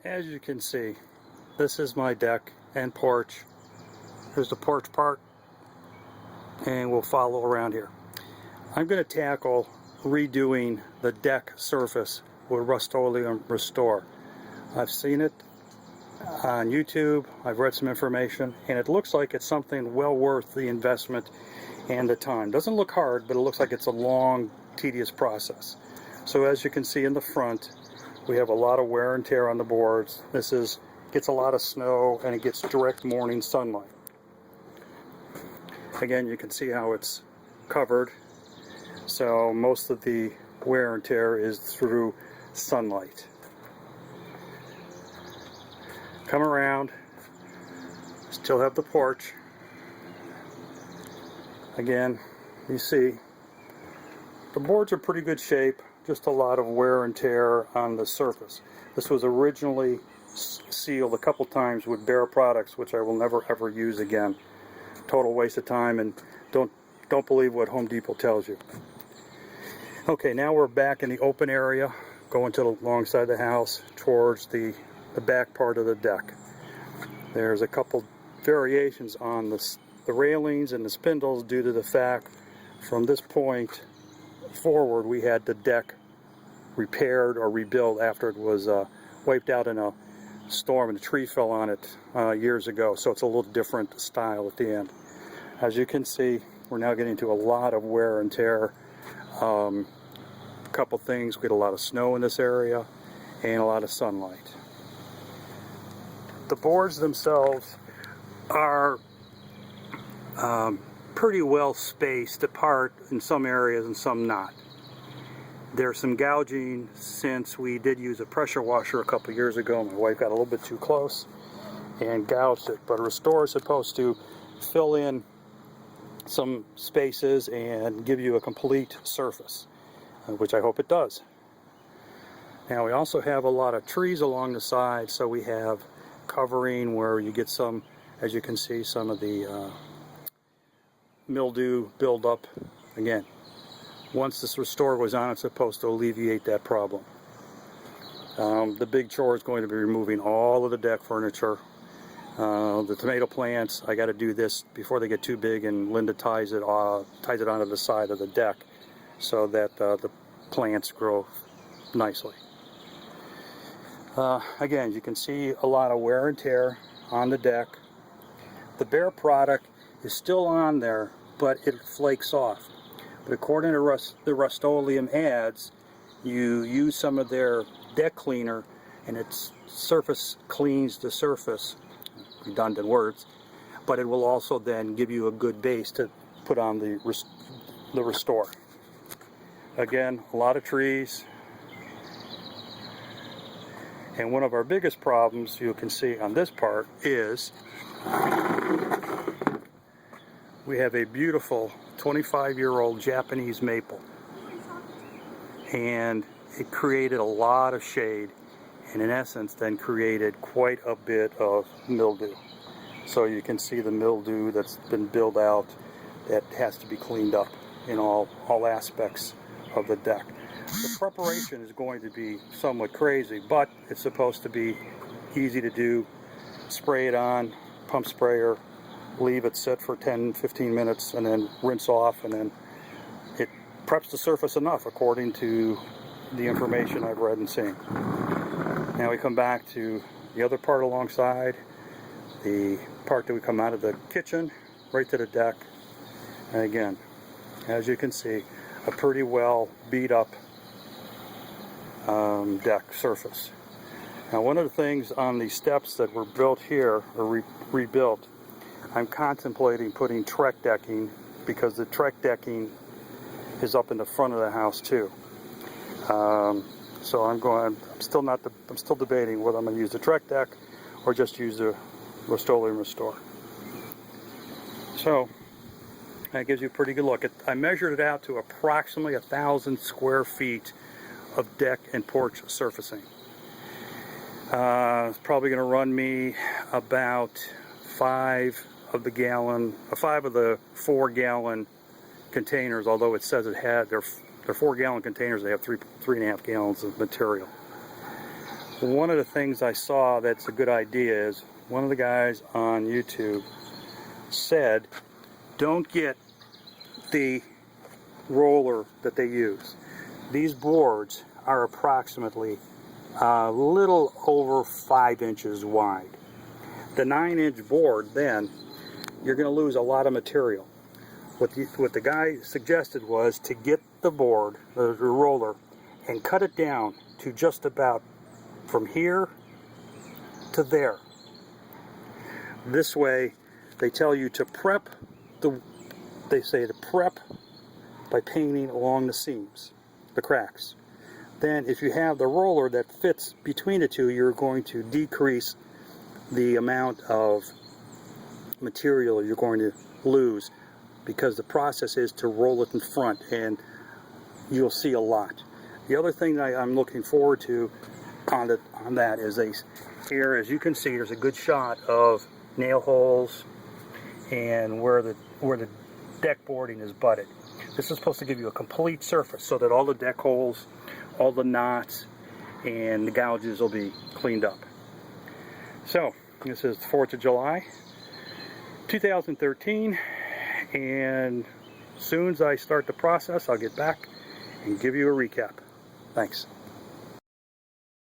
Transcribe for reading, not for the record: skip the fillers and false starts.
As you can see, this is my deck and porch. Here's the porch part, and we'll follow around here. I'm going to tackle redoing the deck surface with Rustoleum Restore. I've seen it on YouTube, I've read some information, and it looks like it's something well worth the investment and the time. Doesn't look hard, but it looks like it's a long, tedious process. So as you can see in the front, we have a lot of wear and tear on the boards. This gets a lot of snow, and it gets direct morning sunlight. Again, you can see how it's covered. So most of the wear and tear is through sunlight. Come around, still have the porch. Again, you see the boards are pretty good shape, just a lot of wear and tear on the surface. This was originally sealed a couple times with Bear products, which I will never ever use again. Total waste of time, and don't believe what Home Depot tells you. Okay, now we're back in the open area, going to the long side of the house towards the back part of the deck. There's a couple variations on the railings and the spindles due to the fact from this point forward we had the deck repaired or rebuilt after it was wiped out in a storm and a tree fell on it years ago, so it's a little different style at the end. As you can see, we're now getting to a lot of wear and tear. Couple things, we had a lot of snow in this area and a lot of sunlight. The boards themselves are pretty well spaced apart in some areas and some not. There's some gouging since we did use a pressure washer a couple years ago. My wife got a little bit too close and gouged it, but a Restore is supposed to fill in some spaces and give you a complete surface, which I hope it does. Now we also have a lot of trees along the side, so we have covering where you get some, as you can see, some of the mildew buildup. Again, once this Restore was on, it's supposed to alleviate that problem. The big chore is going to be removing all of the deck furniture. The tomato plants, I got to do this before they get too big, and Linda ties it onto the side of the deck so that the plants grow nicely. Again, you can see a lot of wear and tear on the deck. The Bear product is still on there, but it flakes off. But according to the Rustoleum ads, you use some of their deck cleaner and its surface cleans the surface. Redundant words, but it will also then give you a good base to put on the Restore. Again, a lot of trees, and one of our biggest problems you can see on this part is we have a beautiful 25-year-old Japanese maple, and it created a lot of shade, and in essence then created quite a bit of mildew. So you can see the mildew that's been built out that has to be cleaned up in all aspects of the deck. The preparation is going to be somewhat crazy, but it's supposed to be easy to do. Spray it on, pump sprayer, leave it sit for 10-15 minutes, and then rinse off, and then it preps the surface enough according to the information I've read and seen. Now we come back to the other part alongside, the part that we come out of the kitchen, right to the deck. And again, as you can see, a pretty well beat up deck surface. Now one of the things on the steps that were built here, or rebuilt, I'm contemplating putting Trek decking, because the Trek decking is up in the front of the house too. So I'm still debating whether I'm going to use the Trek deck or just use the Rustoleum Restore. So that gives you a pretty good look. I measured it out to approximately 1,000 square feet of deck and porch surfacing. It's probably going to run me about 5 of the 4-gallon containers, although it says they're 4-gallon containers, they have 3.5 gallons of material. One of the things I saw that's a good idea is one of the guys on YouTube said, don't get the roller that they use. These boards are approximately a little over 5 inches wide. The 9-inch board, then, you're going to lose a lot of material. What the guy suggested was to get the board, the roller, and cut it down to just about from here to there. This way, they tell you to prep they say to prep by painting along the seams, the cracks. Then if you have the roller that fits between the two, you're going to decrease the amount of material you're going to lose, because the process is to roll it in front, and you'll see a lot. The other thing that I'm looking forward to on that is here, as you can see, there's a good shot of nail holes and where the deck boarding is butted. This is supposed to give you a complete surface so that all the deck holes, all the knots, and the gouges will be cleaned up. So, this is the 4th of July, 2013, and as soon as I start the process, I'll get back and give you a recap. Thanks.